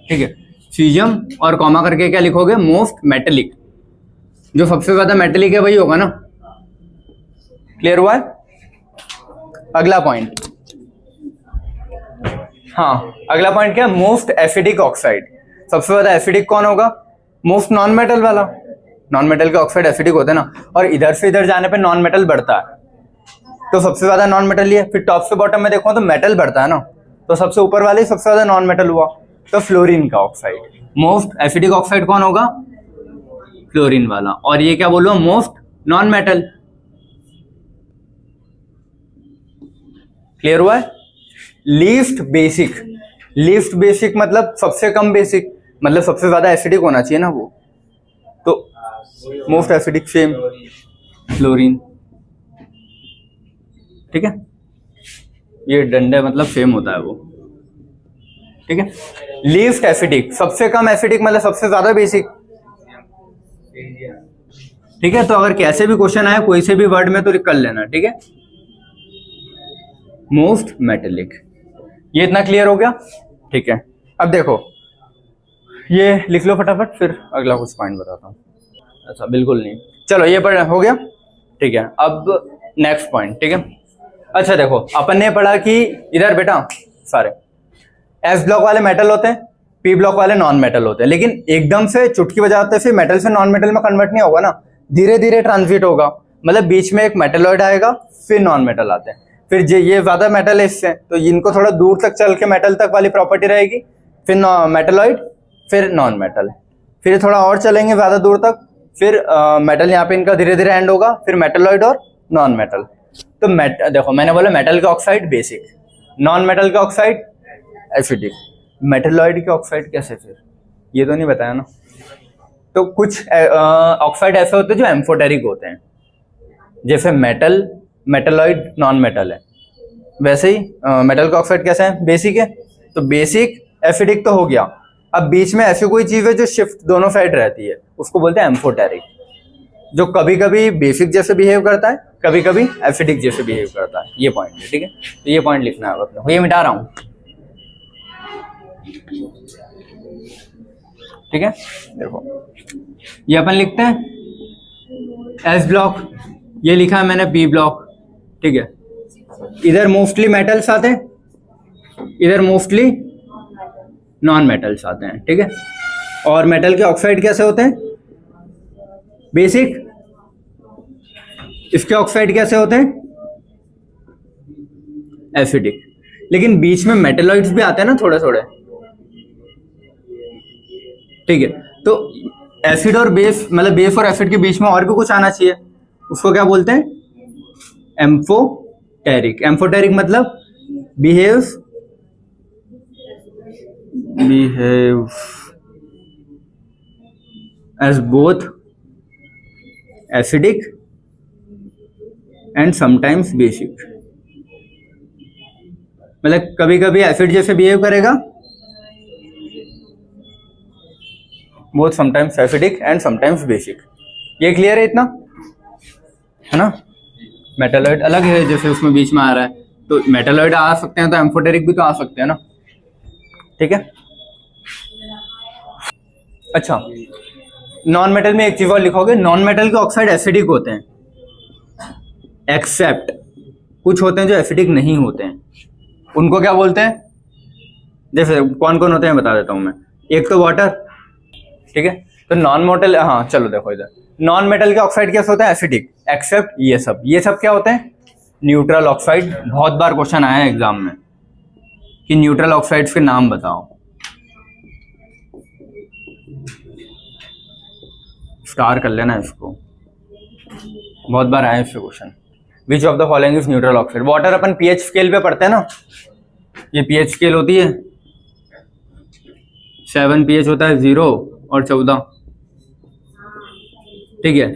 ठीक है। सीजियम और कॉमा करके क्या लिखोगे? मोस्ट मेटेलिक, जो सबसे ज्यादा मेटेलिक है वही होगा ना। क्लियर हुआ है? अगला पॉइंट, हाँ अगला पॉइंट क्या है? Most acidic oxide. सबसे ज्यादा एसिडिक कौन होगा? मोस्ट नॉन मेटल वाला। नॉन मेटल के ऑक्साइड एसिडिक होते हैं ना, और इधर से इधर जाने पे नॉन मेटल बढ़ता है, तो सबसे ज्यादा नॉन मेटल ही है। फिर टॉप से बॉटम में देखो तो मेटल बढ़ता है ना, तो सबसे ऊपर वाले सबसे ज्यादा नॉन मेटल हुआ, तो फ्लोरीन का ऑक्साइड। मोस्ट एसिडिक ऑक्साइड कौन होगा? फ्लोरीन वाला। और ये क्या बोलो? Most non metal. क्लियर हुआ है? लीस्ट बेसिक, लीस्ट बेसिक मतलब सबसे कम बेसिक, मतलब सबसे ज्यादा एसिडिक होना चाहिए ना वो, तो मोस्ट एसिडिक सेम क्लोरीन। ठीक है, ये डंडे मतलब सेम होता है वो। ठीक है, लीस्ट एसिडिक सबसे कम एसिडिक मतलब सबसे ज्यादा बेसिक। ठीक है, तो अगर कैसे भी क्वेश्चन आए कोई से भी वर्ड में तो कर लेना। ठीक है, मोस्ट मेटेलिक, ये इतना क्लियर हो गया। ठीक है, अब देखो ये लिख लो फटाफट, फिर अगला कुछ पॉइंट बताता हूँ। ऐसा बिल्कुल नहीं, चलो ये पढ़ हो गया। ठीक है, अब नेक्स्ट पॉइंट। ठीक है, अच्छा देखो अपन ने पढ़ा कि इधर बेटा सारे एस ब्लॉक वाले मेटल होते हैं, पी ब्लॉक वाले नॉन मेटल होते हैं, लेकिन एकदम से चुटकी बजाते फिर मेटल से नॉन मेटल में कन्वर्ट नहीं होगा ना, धीरे धीरे ट्रांजिट होगा। मतलब बीच में एक मेटलॉइड आएगा, फिर नॉन मेटल आते हैं, फिर ये ज्यादा मेटल है इससे, तो इनको थोड़ा दूर तक चल के मेटल तक वाली प्रॉपर्टी रहेगी, फिर मेटलॉइड, फिर नॉन मेटल, फिर थोड़ा और चलेंगे ज्यादा दूर तक, फिर मेटल यहाँ पे इनका धीरे धीरे एंड होगा, फिर मेटलॉइड और नॉन मेटल। तो देखो मैंने बोला मेटल का ऑक्साइड बेसिक, नॉन मेटल का ऑक्साइड एसिडिक, मेटलॉइड के ऑक्साइड कैसे, फिर ये तो नहीं बताया ना। तो कुछ ऑक्साइड ऐसे होते हैं जो एम्फोटेरिक होते हैं, जैसे मेटल मेटलॉइड नॉन मेटल है, वैसे ही मेटल का ऑक्साइड कैसे है, बेसिक है। तो बेसिक एसिडिक तो हो गया, अब बीच में ऐसी कोई चीज है जो शिफ्ट दोनों साइड रहती है, उसको बोलते हैं एम्फोटेरिक, जो कभी कभी बेसिक जैसे बिहेव करता है, कभी कभी एसिडिक जैसे बिहेव करता है। ये पॉइंट है। ठीक है, तो ये पॉइंट लिखना है अपने, ये मिटा रहा हूं। ठीक है, देखो ये अपन लिखते हैं एस ब्लॉक, ये लिखा है मैंने पी ब्लॉक। ठीक है, इधर मोस्टली मेटल्स आते हैं, इधर मोस्टली नॉन मेटल्स आते हैं। ठीक है, और मेटल के ऑक्साइड कैसे होते हैं, बेसिक, इसके ऑक्साइड कैसे होते हैं, एसिडिक, लेकिन बीच में मेटलॉइड्स भी आते हैं ना थोड़े थोड़े। ठीक है, तो एसिड और बेस, मतलब बेस और एसिड के बीच में और भी कुछ आना चाहिए, उसको क्या बोलते हैं, एम्फोटेरिक। एम्फोटेरिक मतलब behave as both acidic and sometimes basic, मतलब कभी कभी एसिड जैसे बिहेव करेगा, both sometimes acidic and sometimes basic. ये क्लियर है इतना, है ना। मेटलॉइड अलग है, जैसे उसमें बीच में आ रहा है, तो मेटलॉइड आ सकते हैं तो एम्फोटेरिक भी तो आ सकते हैं ना। ठीक है, अच्छा नॉन मेटल में एक चीज और लिखोगे, नॉन मेटल के ऑक्साइड एसिडिक होते हैं, एक्सेप्ट कुछ होते हैं जो एसिडिक नहीं होते हैं, उनको क्या बोलते हैं, जैसे कौन कौन होते हैं बता देता हूं मैं। एक तो वाटर, ठीक है, तो नॉन मेटल, हाँ चलो देखो इधर नॉन मेटल के ऑक्साइड कैसे होते हैं, एसिडिक, एक्सेप्ट ये सब क्या होते हैं, न्यूट्रल ऑक्साइड। बहुत बार क्वेश्चन आया है एग्जाम में कि न्यूट्रल ऑक्साइड्स के नाम बताओ, स्टार कर लेना इसको, बहुत बार आया इससे question. Which of the following is neutral oxide. Water upon pH scale पे पढ़ते हैं ना, ये पीएच स्केल होती है, 7 पीएच होता है, 0 और 14। ठीक है,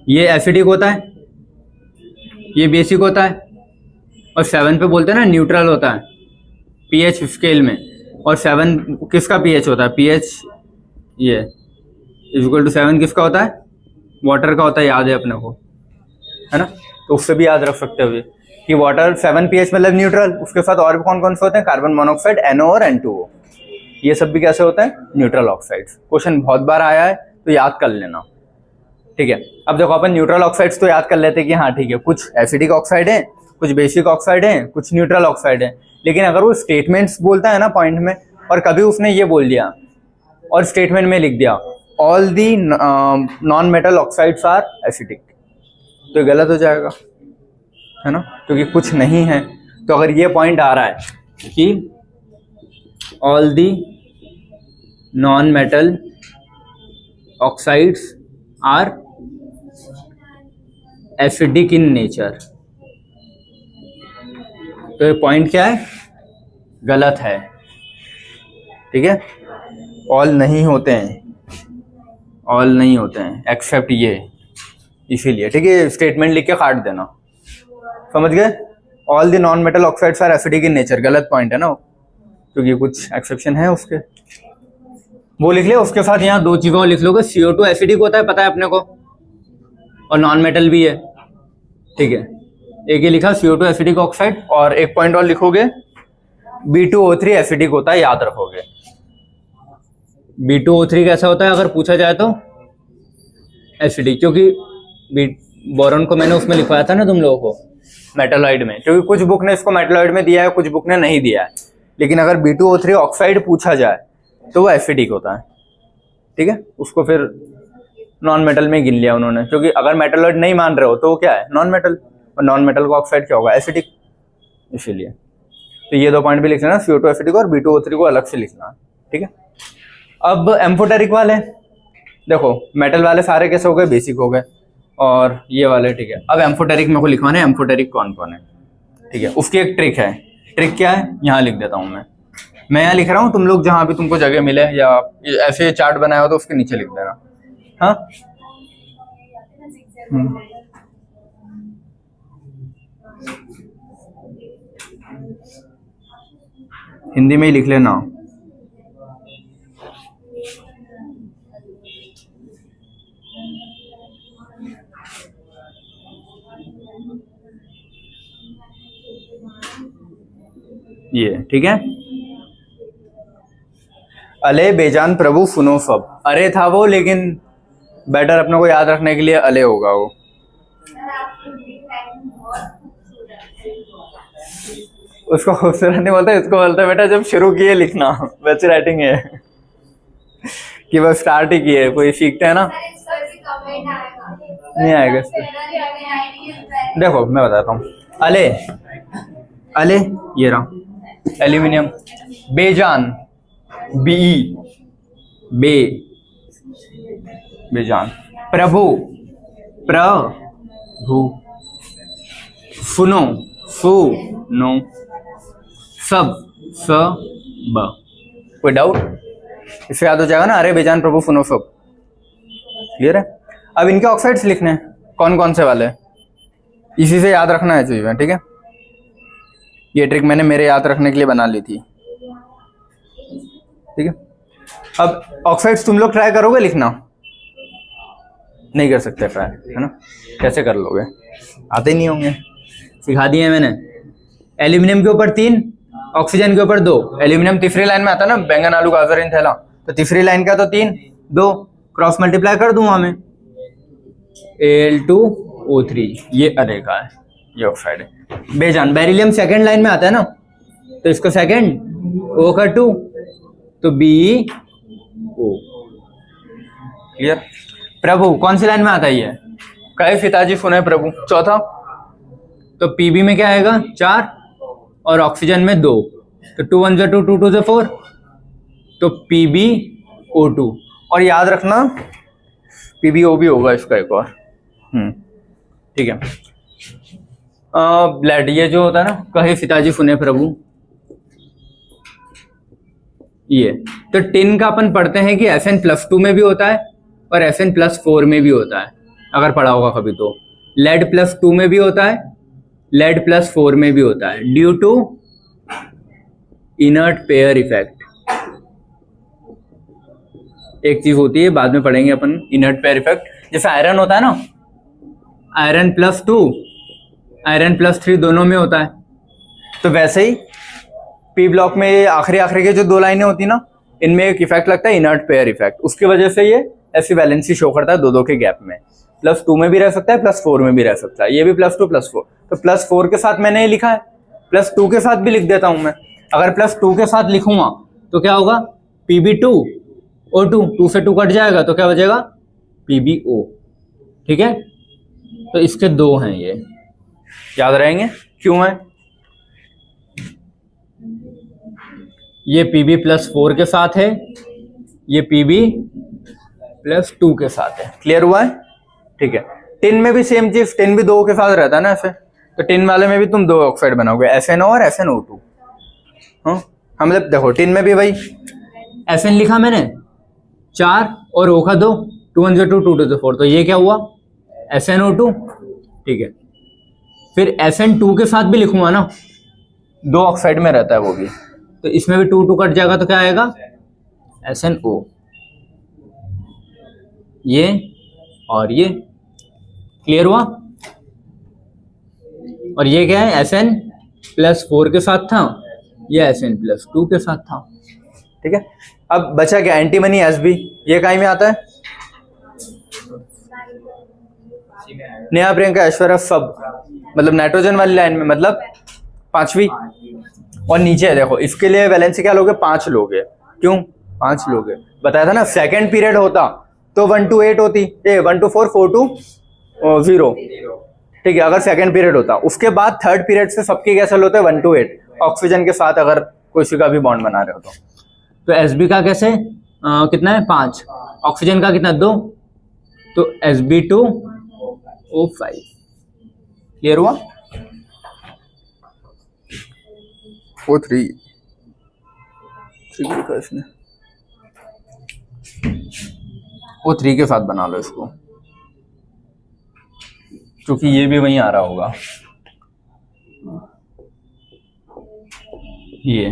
ये एसिडिक होता है, ये बेसिक होता है, और 7 पे बोलते हैं ना न्यूट्रल होता है पीएच स्केल में। और 7 किसका पीएच होता है, पीएच ये इक्वल टू 7 किसका होता है, वाटर का होता है, याद है अपने को, है ना। तो उससे भी याद रख सकते हो कि वाटर 7 पीएच मतलब न्यूट्रल, उसके साथ और भी कौन कौन से होते हैं, कार्बन मोनोऑक्साइड, NO और N2O, ये सब भी कैसे होते हैं, न्यूट्रल ऑक्साइड्स। क्वेश्चन बहुत बार आया है तो याद कर लेना। ठीक है, अब देखो अपन न्यूट्रल ऑक्साइड्स तो याद कर लेते हैं कि हाँ ठीक है, कुछ एसिडिक ऑक्साइड है, कुछ बेसिक ऑक्साइड है, कुछ न्यूट्रल ऑक्साइड है। लेकिन अगर वो स्टेटमेंट्स बोलता है ना पॉइंट में, और कभी उसने ये बोल दिया और स्टेटमेंट में लिख दिया all the non metal oxides are acidic, तो गलत हो जाएगा, है ना, क्योंकि कुछ नहीं है। तो अगर ये पॉइंट आ रहा है कि all the non metal oxides are acidic in nature, तो ये पॉइंट क्या है, गलत है। ठीक है, ऑल नहीं होते हैं, ऑल नहीं होते हैं एक्सेप्ट ये, इसीलिए ठीक है, स्टेटमेंट लिख के काट देना, समझ गए। All the non metal oxides are acidic in nature, गलत पॉइंट है ना, क्योंकि कुछ एक्सेप्शन है उसके, वो लिख ले। उसके साथ यहाँ दो चीज़ों लिख लोगे, CO2 एसिडिक होता है पता है अपने को, और नॉन मेटल भी है, ठीक है। एक ये लिखा CO2 एसिडिक ऑक्साइड, और एक पॉइंट और लिखोगे B2O3 एसिडिक होता है, याद रखोगे। B2O3 कैसा होता है अगर पूछा जाए तो, एसिडिक, क्योंकि बोरॉन को मैंने उसमें लिखवाया था ना तुम लोगों को मेटालॉइड में, क्योंकि कुछ बुक ने इसको मेटालॉइड में दिया है, कुछ बुक ने नहीं दिया है, लेकिन अगर B2O3 ऑक्साइड पूछा जाए तो वो एसिडिक होता है, ठीक है। उसको फिर नॉन मेटल में गिन लिया उन्होंने, क्योंकि अगर मेटालॉइड नहीं मान रहे हो तो वो क्या है, नॉन मेटल, और नॉन मेटल का ऑक्साइड क्या होगा, एसिडिक, इसीलिए। तो ये दो पॉइंट भी लिख लेना, CO2 एसिडिक और B2O3 को अलग से लिखना, ठीक है। अब एम्फोटेरिक वाले देखो, मेटल वाले सारे कैसे हो गए, बेसिक हो गए, और ये वाले, ठीक है। अब एम्फोटेरिक मेरे को लिखवाना है, एम्फोटेरिक कौन कौन है, ठीक है। उसकी एक ट्रिक है, ट्रिक क्या है, यहाँ लिख देता हूँ मैं यहाँ लिख रहा हूँ, तुम लोग जहाँ भी तुमको जगह मिले या ऐसे चार्ट बनाया हो तो उसके नीचे लिख देना, हाँ। हिंदी में ही लिख लेना, ये ठीक है। अले बेजान प्रभु सुनो सब, अरे था वो, लेकिन बेटर अपने को याद रखने के लिए अले होगा वो। उसको खूबसूरत नहीं बोलता, इसको बोलता है बेटा जब शुरू किए लिखना, वैसे राइटिंग है कि बस स्टार्ट ही किए, कोई सीखते हैं ना, नहीं आएगा इस पे। देखो मैं बताता हूँ, अले, अले ये रहा एल्यूमिनियम, बेजान BE बे, बेजान, प्रभु प्रभु, सुनो सुनो, सब सब, कोई डाउट, इससे याद हो जाएगा ना, अरे बेजान प्रभु सुनो सब, क्लियर है। अब इनके ऑक्साइड्स लिखने हैं, कौन कौन से वाले, इसी से याद रखना है चीजें, ठीक है। ये ट्रिक मैंने मेरे याद रखने के लिए बना ली थी, ठीक है। अब ऑक्साइड्स तुम लोग ट्राई करोगे लिखना, नहीं कर सकते ट्राई, है ना, कैसे कर लोगे, आते ही नहीं होंगे, सिखा दिए मैंने। एल्यूमिनियम के ऊपर 3, ऑक्सीजन के ऊपर 2, एल्यूमिनियम तीसरी लाइन में आता ना, बैंगन आलू गाजर इन थैला, तो तीसरी लाइन का तो 3 2 क्रॉस मल्टीप्लाई कर दूंगा मैं, Al2O3, ये अरे का है, ये ऑक्साइड है। बेजान बेरिलियम सेकंड लाइन में आता है ना, तो इसको सेकंड O का 2, तो BeO, क्लियर। प्रभु कौन सी लाइन में आता है ये, कहे पिताजी सुने प्रभु, चौथा, तो Pb में क्या आएगा 4, और ऑक्सीजन में 2, तो 2 1 2 2 2 4, तो PbO2, और याद रखना PbO भी होगा इसका एक और, ठीक है। ब्लड, ये जो होता है ना, कहे पिताजी सुने प्रभु, ये तो टिन का अपन पढ़ते हैं कि Fn+2 में भी होता है और Fn+4 में भी होता है, अगर पढ़ा होगा कभी तो। लेड+2 में भी होता है, लेड+4 में भी होता है, due to inert pair effect. एक चीज होती है, बाद में पढ़ेंगे अपन, इनर्ट पेयर इफेक्ट। जैसे आयरन होता है ना, Iron+2 Iron+3 दोनों में होता है, तो वैसे ही पी ब्लॉक में आखिरी के जो 2 लाइनें होती ना, इनमें एक इफेक्ट लगता है इनर्ट पेयर इफेक्ट, उसकी वजह से ये ऐसी वैलेंसी शो करता है 2 के गैप में। +2 में भी रह सकता है, +4 में भी रह सकता है, ये भी +2 +4, तो +4 के साथ मैंने ये लिखा है, +2 के साथ भी लिख देता हूं मैं। अगर +2 के साथ लिखूंगा तो क्या होगा, Pb2O2, 2 से 2 कट जाएगा तो क्या बचेगा, PbO, ठीक है। तो इसके 2 हैं, ये याद रहेंगे क्यों है। ये Pb+4 के साथ है, ये Pb+2 के साथ है, क्लियर हुआ है, ठीक है। टिन में भी सेम चीज, टिन भी 2 के साथ रहता है ना ऐसे, तो टिन वाले में भी तुम 2 ऑक्साइड बनाओगे, SnO और SnO2। हाँ मतलब देखो, टिन में भी भाई Fn लिखा मैंने 4 और O का 2, 2 1 2 2 2 4, तो ये क्या हुआ SnO2, ठीक है। फिर Sn2 के साथ भी लिखूंगा ना, 2 ऑक्साइड में रहता है वो भी, तो इसमें भी 2 2 कट जाएगा तो क्या आएगा SnO, ये और ये, क्लियर हुआ। और ये क्या है Sn+4 के साथ था, ये Sn+2 के साथ था, ठीक है। अब बचा क्या एंटीमनी Sb, ये कहीं में आता है नेहा प्रियंका ऐश्वर्या सब, मतलब नाइट्रोजन वाली लाइन में, मतलब 5वीं। और नीचे है देखो, इसके लिए वैलेंसी क्या लोगे 5 लोगे, क्यों 5 लोगे, बताया था ना सेकंड पीरियड होता तो 1 to 8 होती, 1 to 4 4 to 0, ठीक है, अगर सेकंड पीरियड होता। उसके बाद थर्ड पीरियड से सबके कैसे होते हैं 1 to 8 ऑक्सीजन के साथ, अगर कोई का भी बॉन्ड बना रहे हो तो Sb का कैसे कितना है 5, ऑक्सीजन का कितना 2, तो Sb2O5, क्लियर हुआ। O3 लिखा इसने, O3 के साथ बना लो इसको, क्योंकि ये भी वहीं आ रहा होगा, ये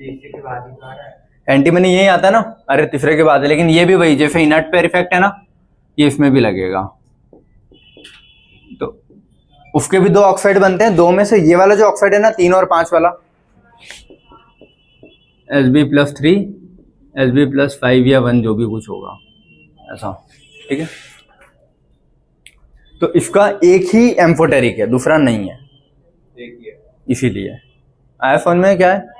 तीसरे के बाद ही तो आ रहा है। एंटीमनी यही आता है ना, अरे तीसरे के बाद है, लेकिन ये भी वही जैसे इनर्ट पेयर इफेक्ट है ना, ये इसमें भी लगेगा। तो उसके भी 2 ऑक्साइड बनते हैं, 2 में से ये वाला जो ऑक्साइड है ना 3 और 5 वाला, Sb+3 Sb+5 या 1 जो भी कुछ होगा ऐसा, ठीक है। तो इसका एक ही एम्फोटेरिक है, दूसरा नहीं है, देखिए इसीलिए आया समझ में। क्या है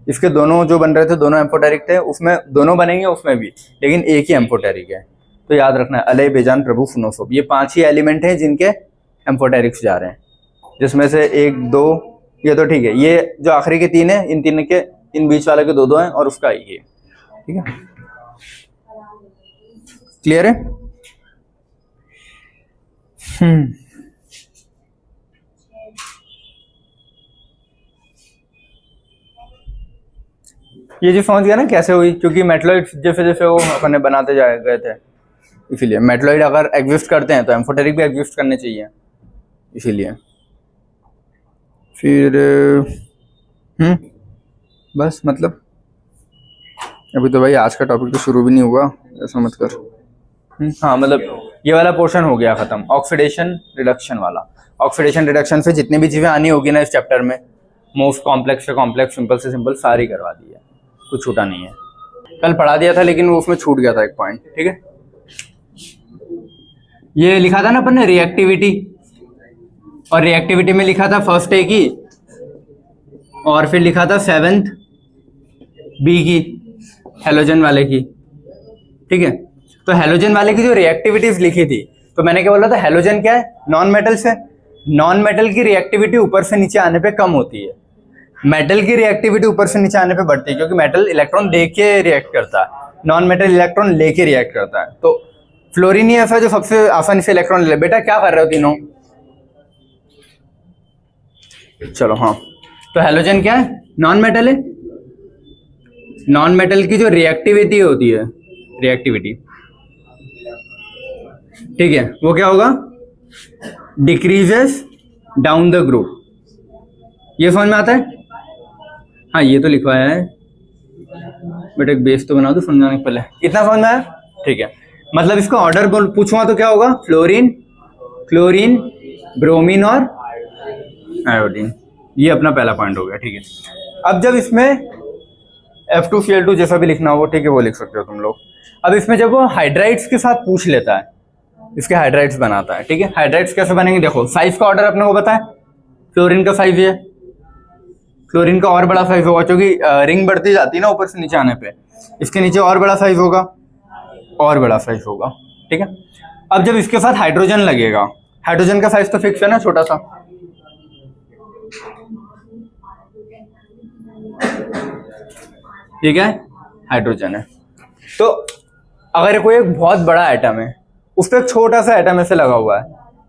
इसके दोनों जो बन रहे थे दोनों एम्फोटेरिक थे, उसमें दोनों बनेंगे उसमें भी, लेकिन एक ही एम्फोटेरिक है। तो याद रखना है अलय बेजान प्रभु फुनोसोब, ये 5 ही एलिमेंट हैं जिनके एम्फोटेरिक्स जा रहे हैं, जिसमें से 1 2 ये तो ठीक है, ये जो आखिरी के 3 है, इन 3 के, इन बीच वाले के 2 हैं और उसका ये, ठीक है, क्लियर है। ये जो समझ गया ना कैसे हुई, क्योंकि मेटलॉइड जैसे जैसे वो अपने बनाते जा गए थे, इसीलिए मेटलॉइड अगर एग्जिस्ट करते हैं तो एम्फोटेरिक भी एग्जिस्ट करने चाहिए, इसीलिए। फिर बस मतलब अभी तो भाई आज का टॉपिक तो शुरू भी नहीं हुआ, ऐसा मत कर। हाँ मतलब ये वाला पोर्शन हो गया खत्म, ऑक्सीडेशन रिडक्शन वाला। ऑक्सीडेशन रिडक्शन से जितनी भी चीज़ें आनी होगी ना इस चैप्टर में, मोस्ट कॉम्प्लेक्स से कॉम्प्लेक्स, सिंपल से सिंपल, सारी करवा दी है, कुछ छूटा नहीं है। कल पढ़ा दिया था लेकिन वो उसमें छूट गया था एक पॉइंट, ठीक है। ये लिखा था ना अपन ने रिएक्टिविटी, और रिएक्टिविटी में लिखा था फर्स्ट ए की, और फिर लिखा था 7th बी की, हेलोजन वाले की, ठीक है। तो हेलोजन वाले की जो रिएक्टिविटीज लिखी थी, तो मैंने क्या बोला था, हेलोजन क्या है नॉन मेटल से, नॉन मेटल की रिएक्टिविटी ऊपर से नीचे आने पे कम होती है, मेटल की रिएक्टिविटी ऊपर से नीचे आने पे बढ़ती है, क्योंकि मेटल इलेक्ट्रॉन दे के रिएक्ट करता है, नॉन मेटल इलेक्ट्रॉन लेके रिएक्ट करता है। तो फ्लोरीन ही ऐसा जो सबसे आसानी से इलेक्ट्रॉन ले। बेटा क्या कर रहे हो तीनों, चलो हाँ। तो हेलोजन क्या है नॉन मेटल है, नॉन मेटल की जो रिएक्टिविटी होती है, रिएक्टिविटी, ठीक है, वो क्या होगा, डिक्रीजेस डाउन द ग्रुप। ये समझ में आता है, हाँ ये तो लिखवाया है बेटा, एक बेस तो बना दो समझाने के पहले, इतना समझ में आया, ठीक है। मतलब इसका ऑर्डर पूछूंगा तो क्या होगा, फ्लोरीन, क्लोरीन, ब्रोमीन और आयोडीन, ये अपना पहला पॉइंट हो गया, ठीक है। अब जब इसमें F2Cl2 जैसा भी लिखना हो, ठीक है, वो लिख सकते हो तुम लोग। अब इसमें जब वो हाइड्राइड्स के साथ पूछ लेता है, इसके हाइड्राइड्स बनाता है, ठीक है। हाइड्राइड्स कैसे बनेंगे, देखो साइज का ऑर्डर अपने को पता है, फ्लोरीन का साइज है, फ्लोरीन का और बड़ा साइज होगा, क्योंकि रिंग बढ़ती जाती है ना ऊपर से नीचे आने पे, इसके नीचे और बड़ा साइज होगा, और बड़ा साइज होगा, ठीक है। अब जब इसके साथ हाइड्रोजन लगेगा, हाइड्रोजन का साइज तो फिक्स है ना, छोटा सा, ठीक है, हाइड्रोजन है। तो अगर कोई एक बहुत बड़ा एटम है, उस पर एक छोटा सा एटम ऐसे लगा हुआ है,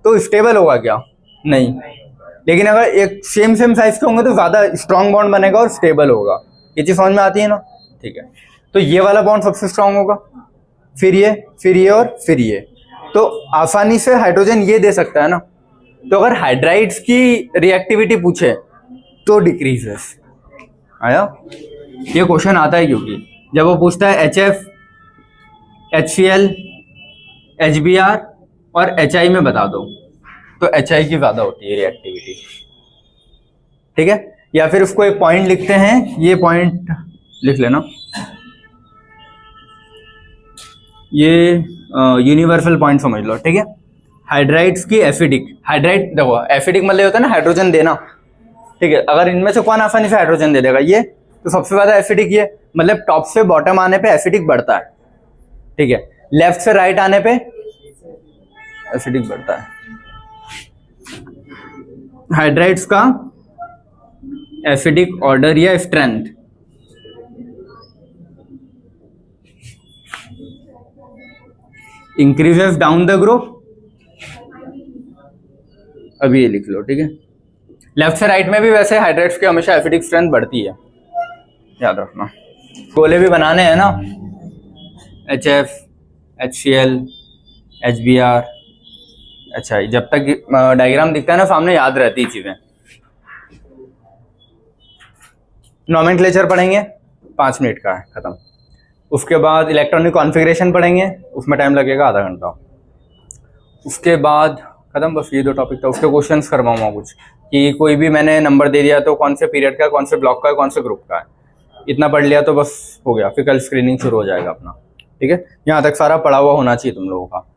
तो स्टेबल होगा क्या, नहीं। लेकिन अगर एक सेम साइज के होंगे तो ज्यादा स्ट्रॉन्ग बॉन्ड बनेगा और स्टेबल होगा, ये चीज समझ में आती है ना, ठीक है, तो ये वाला बॉन्ड सबसे स्ट्रांग होगा, फिर ये, फिर ये और फिर ये, तो आसानी से हाइड्रोजन ये दे सकता है ना। तो अगर हाइड्राइड्स की रिएक्टिविटी पूछे तो डिक्रीजेस। आया ये क्वेश्चन आता है, क्योंकि जब वो पूछता है HF, HCl, HBr और HI में बता दो, तो HI की ज्यादा होती है रिएक्टिविटी, ठीक है। या फिर उसको एक पॉइंट लिखते हैं, ये पॉइंट लिख लेना, ये यूनिवर्सल पॉइंट समझ लो, ठीक है। हाइड्राइड्स की एसिडिक, हाइड्राइड देखो एसिडिक मतलब होता है ना हाइड्रोजन देना, ठीक है। अगर इनमें से कौन आसानी से हाइड्रोजन दे देगा, ये, तो सबसे ज्यादा एसिडिक ये, मतलब टॉप से बॉटम आने पे एसिडिक बढ़ता है, ठीक है। लेफ्ट से राइट आने पे एसिडिक बढ़ता है। हाइड्राइड्स का एसिडिक ऑर्डर या strength, increases down the group, अभी ये लिख लो, ठीक है। लेफ्ट से राइट में भी वैसे हाइड्राइड्स की हमेशा एसिडिक स्ट्रेंथ बढ़ती है, याद रखना। गोले भी बनाने हैं ना, HF, HCl, HBr, अच्छा, जब तक डायग्राम दिखता है ना सामने याद रहती चीजें। नोमेनक्लेचर पढ़ेंगे, 5 मिनट का है, खत्म। उसके बाद इलेक्ट्रॉनिक कॉन्फ़िगरेशन पढ़ेंगे, उसमें टाइम लगेगा आधा घंटा। उसके बाद खत्म, बस ये 2 टॉपिक था। उसके क्वेश्चंस करवाऊंगा कुछ, कि कोई भी मैंने नंबर दे दिया तो कौन से पीरियड का, कौन से ब्लॉक का, कौन से ग्रुप का है, इतना पढ़ लिया तो बस हो गया, फिर कल स्क्रीनिंग शुरू हो जाएगा अपना, ठीक है। यहाँ तक सारा पढ़ा हुआ होना चाहिए तुम लोगों का।